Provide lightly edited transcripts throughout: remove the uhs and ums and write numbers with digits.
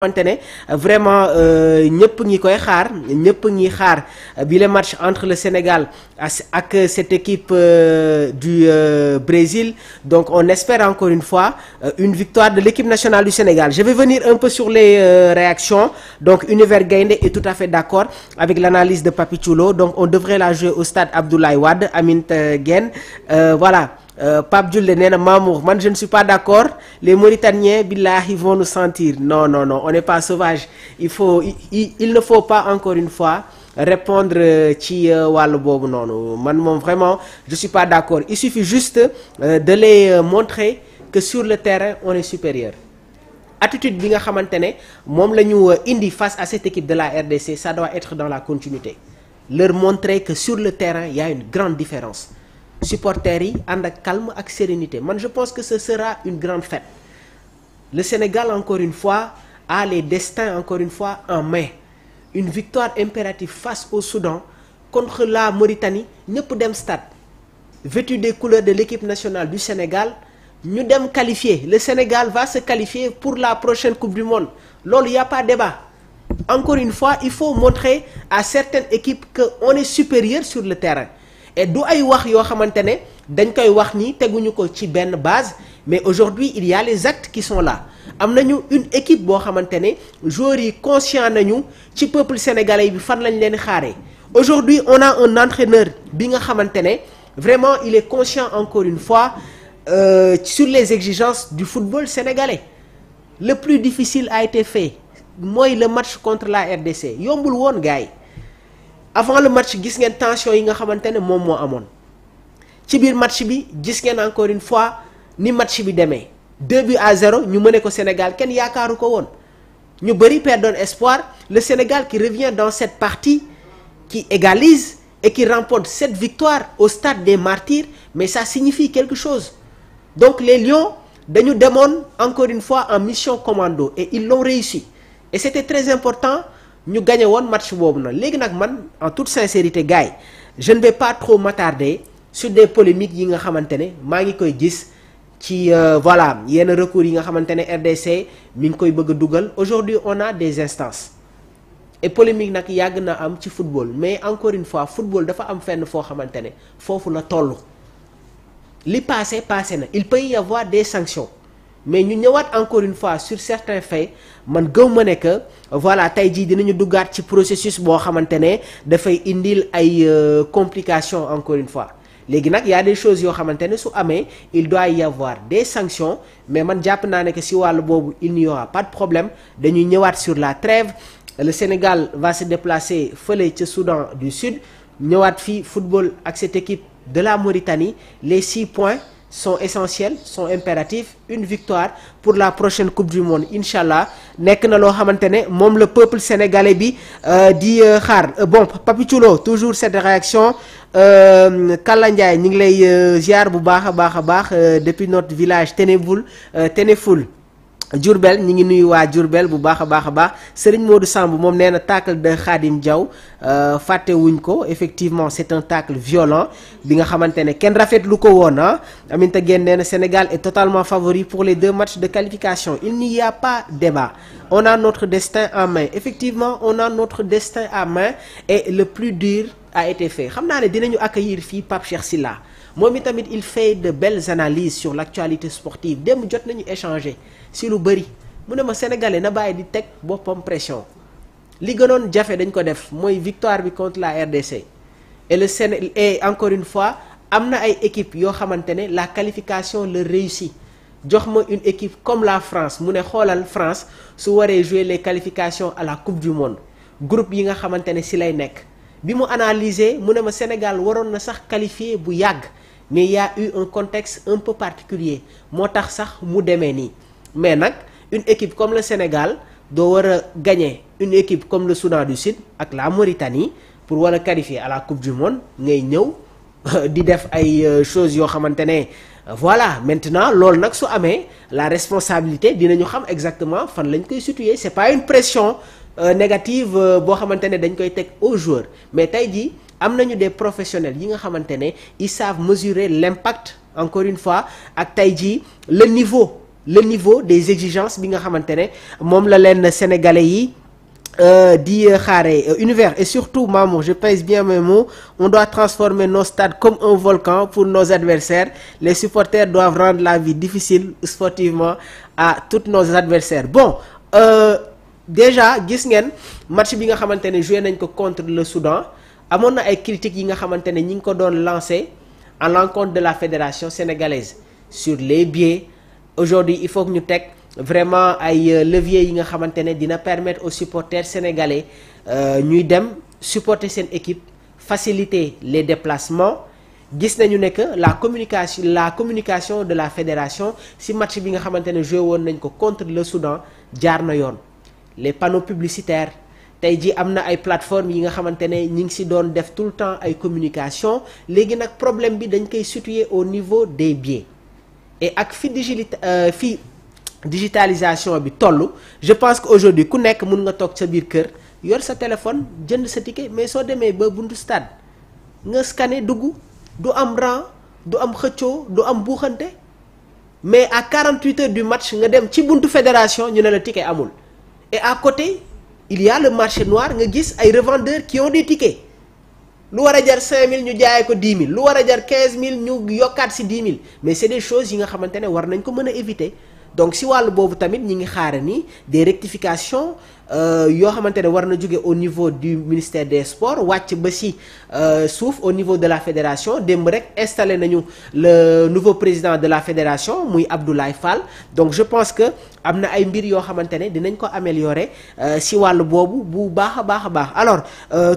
xamante ne vraiment ñëpp ngi koy xaar ñëpp ngi xaar bi le match entre le Sénégal ak cette équipe du Brésil. Donc on espère encore une fois une victoire de l'équipe nationale du Sénégal. Je vais venir un peu sur les réactions. Donc Univers Gaïndé est tout à fait d'accord avec l'analyse de Papi Chulo. Donc on devrait la jouer au stade Abdoulaye Wade, Aminata Guène. Voilà. Pape Julle nee na Mamour man je ne suis pas d'accord, les Mauritaniens billahi vont nous sentir. Non, on n'est pas sauvage. Il ne faut pas encore une fois répondre ci wàllu boobu noonu man moom vraiment je suis pas d'accord. Il suffit juste de les montrer que sur le terrain on est supérieur. Attitude bi nga xamante ne moom la ñu indi face à cette équipe de la RDC, ça doit être dans la continuité. Leur montrer que sur le terrain il y a une grande différence. Supporters yi ànd ak calme ak sérénité, man je pense que ce sera une grande fête. Le Sénégal encore une fois a les destins encore une fois en main. Une victoire impérative face au Soudan contre la Mauritanie, ñëpp dem stade vêtu des couleurs de l'équipe nationale du Sénégal, ñu dem qualifier. Le Sénégal va se qualifier pour la prochaine Coupe du Monde. Loolu y a pas débat. Encore une fois, il faut montrer à certaines équipes que on est supérieur sur le terrain. Et du ay wax yoo xamante ne dañ koy wax ni teguñu ko ci benn base, mais aujourd'hui il y a les actes qui sont là. Am nañu une équipe boo xamante ne joueurs yi conscient nañu ci peuple sénégalais bi fan lañ leen xaaree. Aujourd'hui on a un entraîneur bi nga xamante ne vraiment il est conscient encore une fois sur les exigences du football sénégalais. Le plus difficile a été fait, mooy le match contre la RDC. Yombul woon gars yi. Avant le match gis ngeen tension yi nga xamante ne moom moo amoon ci biir match bi, gis ngeen encore une fois ni match bi demee 2-0 ñu mëne ko Sénégal, kenn yaakaaru ko woon. ñu bëri perdoon espoir. Le Sénégal qui revient dans cette partie, qui égalise et qui remporte cette victoire au stade des Martyrs, mais ça signifie quelque chose. Donc les Lions dañu demoon encore une fois en mission commando et ils l'ont réussi, et c'était très important ñu gagné woon match boobu na. Léegi nag man en toute sincérité gars yi, je ne vais pas trop m'attarder sur des polémiques yi nga xamante ne maa ngi koy gis ci voilà yenn recours yi nga xamante ne RDC mi ngi koy bëgg a dugal. Aujourd'hui on a des instances et polémique nag yàgg na am ci football, mais encore une fois football dafa am fenn foo xamante ne foofu la toll. Li passé na, il peut y avoir des sanctions, mais ñu ñëwaat encore une fois sur certains faits. Man gëw ma ne que voilà tey jii dinañu duggaat ci processus boo xamante ne dafay indil ay complications encore une fois. Léegi nag y a des choses yoo xamante ne su amee il doit y avoir des sanctions, mais man jàpp naa ne que si wàllu boobu il n'y aura pas de problème. Dañuy ñëwaat sur la trêve. Le Sénégal va se déplacer fële ca Soudan du Sud, ñëwaat fii football ak cette équipe de la Mauritanie. Les 6 points sont essentiels, sont impératifs. Une victoire pour la prochaine Coupe du Monde Inch'Allah nekk na loo xamante ne moom le peuple sénégalais bi di xaar. Bon Papi Chulo, toujours cette réaction. Kalla Ndiaye ñu ngi lay ziar bu baax a baax depuis notre village Ténéfoul Diourbel, ñi ngi nuyu waa Diourbel bu baax a baax. Serigne Modou Samb moom nee na tacle de Khadim Diaw fàtte wuñ ko. Effectivement c'est un tacle violent bi nga xamante ne kenn rafetlu ko woon ah. Aminata Guène nee na Sénégal est totalement favori pour les 2 matchs de qualification. Il n'y a pas débat. On a notre destin en main. Effectivement on a notre destin en main et le plus dur a été fait. Xam naa ne dinañu accueillir fii Pape Cheikh Sylla, moom itamit il fait de belles analyses sur l'actualité sportive. Démb jot nañu échanger si lu bëri. Mu ne ma sénégalais na bàyyi di teg boppam pression. Li gënoon jafe dañ ko def mooy victoire bi contre la RDC. Et le Sénégal, et encore une fois am na ay équipe yoo xamante ne la qualification le réussit. Jox ma une équipe comme la France, mu ne xoolal France su waree jouer les qualifications à la Coupe du Monde, groupe yi nga xamante ne si lay nekk. Bi mu analyser mu ne ma Sénégal waroon na sax qualifié bu yàgg, mais il y a eu un contexte un peu particulier moo tax sax mu demee nii. Mais nag une équipe comme le Sénégal doo war a gagner une équipe comme le Soudan du Sud ak la Mauritanie pour war a qualifier à la Coupe du Monde ngay ñëw di def ay choses yoo xamante ne voilà. Maintenant loolu nag su amee la responsabilité dinañu xam exactement fan lañ koy situer. C'est pas une pression négative boo xamante ne dañ koy teg aux joueurs, mais tey jii am nañu des professionnels yi nga xamante ne ils savent mesurer l'impact encore une fois ak tey jii le niveau le niveau des exigences bi nga xamante ne moom la leen sénégalais yi di xaare univers. Et surtout Mamour, je pèse bien mes mots, on doit transformer nos stades comme un volcan pour nos adversaires. Les supporters doivent rendre la vie difficile sportivement à tous nos adversaires. Bon, déjà gis ngeen match bi nga xamante ne joué nañ ko contre le Soudan, amoon na ay critiques yi nga xamante ne ñi ngi ko doon lancé à l'encontre de la fédération sénégalaise sur les biais. Aujourd'hui il faut que ñu teg vraiment ay leviers yi nga xamante ne dina permettre aux supporters sénégalais ñuy dem supporter seen équipe, faciliter les déplacements. Gis nañu ne que la communication de la fédération si match bi nga xamante ne joué woon nañ ko contre le Soudan jaar na yoon. Les panneaux publicitaires, tey jii am na ay plateformes yi nga xamante ne ñi ngi si doon def tout le temps ay communication. Léegi nag problème bi dañ koy situer au niveau des billets et ak fi digitalisation bi toll. Je pense que aujourd'hui ku nekk mun nga toog sa biir kër yor sa téléphone jënd sa ticket, mais soo demee ba buntu stade nga scanner dugg, du am rang, du am xëccoo, du am buuxante. Mais à 48 heures du match nga dem ci buntu fédération ñu ne la ticket amul. Et à côté il y a le marché noir, nga gis ay revendeurs qui ont des tickets lu war a jar 5000 ñu jaayee ko 10 000, lu war a jar 15000 ñu yokkaat si 10 000. Mais c'est des choses yi nga xamante ne war nañ ko mën a éviter. Donc si wàllu boobu tamit ñi ngi xaare ni des rectifications yoo xamante ne war na jóge au niveau du ministère des sports wàcc ba si suuf au niveau de la fédération. Démb rek installé nañu le nouveau président de la fédération muy Abdoulaye Fall. Donc je pense que am na ay mbir yoo xamante ne dinañ ko améliorer si wàllu boobu bu baax a baax a baax. Alors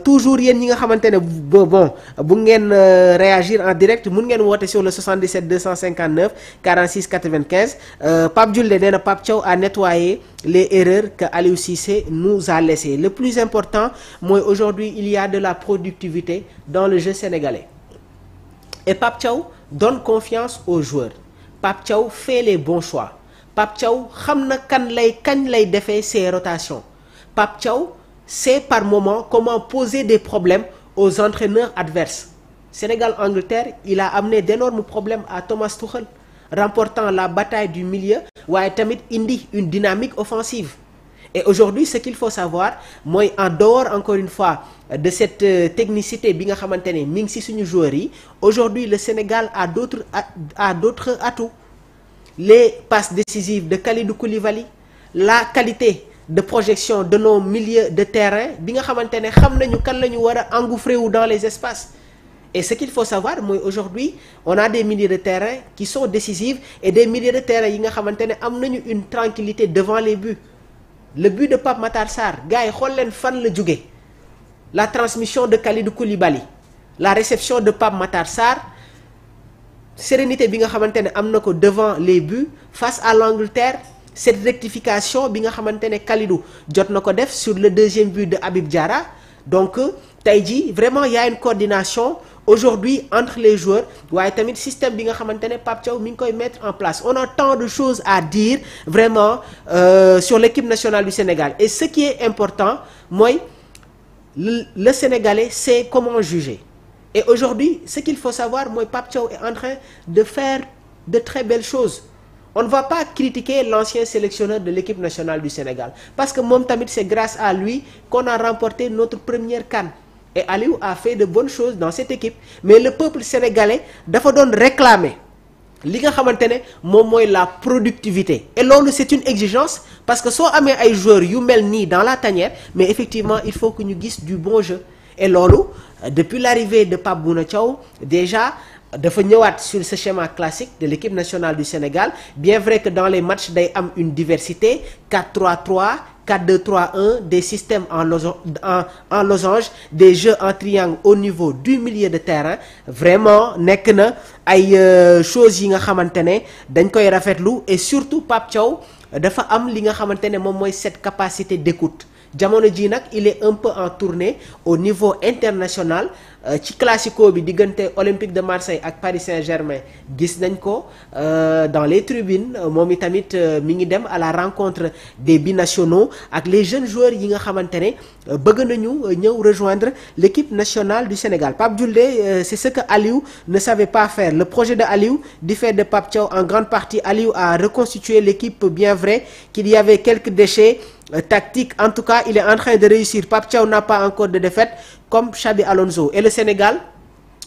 toujours yéen ñi nga xamante ne bon bu ngeen réagir en direct mun ngeen woote sur le 77 259 46 95. Pape Diouldé nee na Pape Thiaw a nettoyé les erreurs que Aliou Cissé nous a laissées. Le plus important mooy aujourd'hui il y a de la productivité dans le jeu sénégalais et Pape Thiaw donne confiance aux joueurs. Pape Thiaw fait les bons choix. Pape Thiaw xam na kañ lay defee ses rotations. Pape Thiaw sait par moment comment poser des problèmes aux entraîneurs adverses. Sénégal-Angleterre, il a amené d'énormes problèmes à Thomas Tuchel, remportant la bataille du milieu waaye tamit indi une dynamique offensive. Et aujourd'hui ce qu'il faut savoir mooy en dehors encore une fois de cette technicité bi nga xamante ne mi ngi ci suñu joueurs yi, aujourd'hui le Sénégal a d'autres atouts. Les passes décisives de Kalidou Koulibaly, la qualité de projection de nos milieux de terrain bi nga xamante ne xam nañu kan la ñu war a engouffrer wu dans les espaces. Et ce qu'il faut savoir mooy aujourd'hui on a des milieux de terrain qui sont décisifs et des milieux de terrain yi nga xamante ne am nañu une tranquillité devant les buts. Le but de Pape Matar Sarr gars yi xool leen fan la jóge, la transmission de Kalidou Koulibaly, la réception de Pape Matar Sarr, sérénité bi nga xamante ne am na ko devant les buts face à l'Angleterre. Cette rectification bi nga xamante ne Kalidou jot na ko def sur le deuxième but de Habib Diarra. Donc tey jii vraiment il y a une coordination aujourd'hui entre les joueurs waaye tamit système bi nga xamante ne Pape Thiaw mi ngi koy mettre en place. On a tant de choses à dire vraiment sur l'équipe nationale du Sénégal. Et ce qui est important mooy le Sénégalais sait comment juger. Et aujourd'hui ce qu'il faut savoir mooy Pape Thiaw est en train de faire de très belles choses. On ne va pas critiquer l'ancien sélectionneur de l'équipe nationale du Sénégal parce que moom tamit c'est grâce à lui qu'on a remporté notre première CAN. Et Aliou a fait de bonnes choses dans cette équipe. Mais le peuple sénégalais dafa doon réclamer li nga xamante ne moom mooy la productivité. Et loolu c'est une exigence parce que soo amee ay joueurs yu mel nii dans la tanière, mais effectivement il faut que ñu gis du bon jeu. Et loolu depuis l'arrivée de Pape Bouna Thiaw déjà dafa ñëwaat sur ce schéma classique de l'équipe nationale du Sénégal. Bien vrai que dans les matchs day am une diversité 4-3-3, 4-2-3-1, des systèmes en losange, des jeux en triangle au niveau du milieu de terrain. Vraiment nekk na ay choses yi nga xamante ne dañ koy rafetlu. Et surtout Pape Thiaw dafa am li nga xamante ne moom mooy cette capacité d'écoute. jamono ji nag il est un peu en tournée au niveau international. Ci classico bi diggante Olympique de Marseille ak Paris Saint-Germain gis nañ ko dans les tribunes moom itamit mi ngi dem à la rencontre des binationaux ak les jeunes joueurs yi nga xamante ne bëgg nañu ñëw rejoindre l'équipe nationale du Sénégal. Pape Diouldé, c'est ce que Aliou ne savait pas faire. Le projet de Aliou diffère de Pape Thiaw en grande partie. Aliou a reconstitué l'équipe, bien vrai qu'il y avait quelques déchets tactique. En tout cas, il est en train de réussir. Pape Thiaw n'a pas encore de défaite comme Xabi Alonso. Et le Sénégal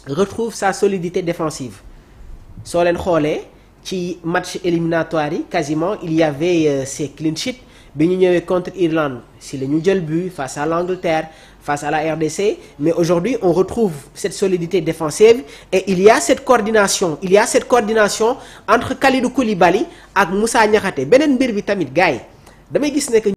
retrouve sa solidité défensive. Soo leen xoolee ci match éliminatoire yi quasiment il y avait ces clean sheets bi ñu ñëwee contre Irlande si la ñu jël but face à l'Angleterre, face à la RDC, mais aujourd'hui on retrouve cette solidité défensive et il y a cette coordination entre Kalidou Koulibaly ak Moussa Niakhaté. Beneen mbir bi tamit gars yi damay gis ne que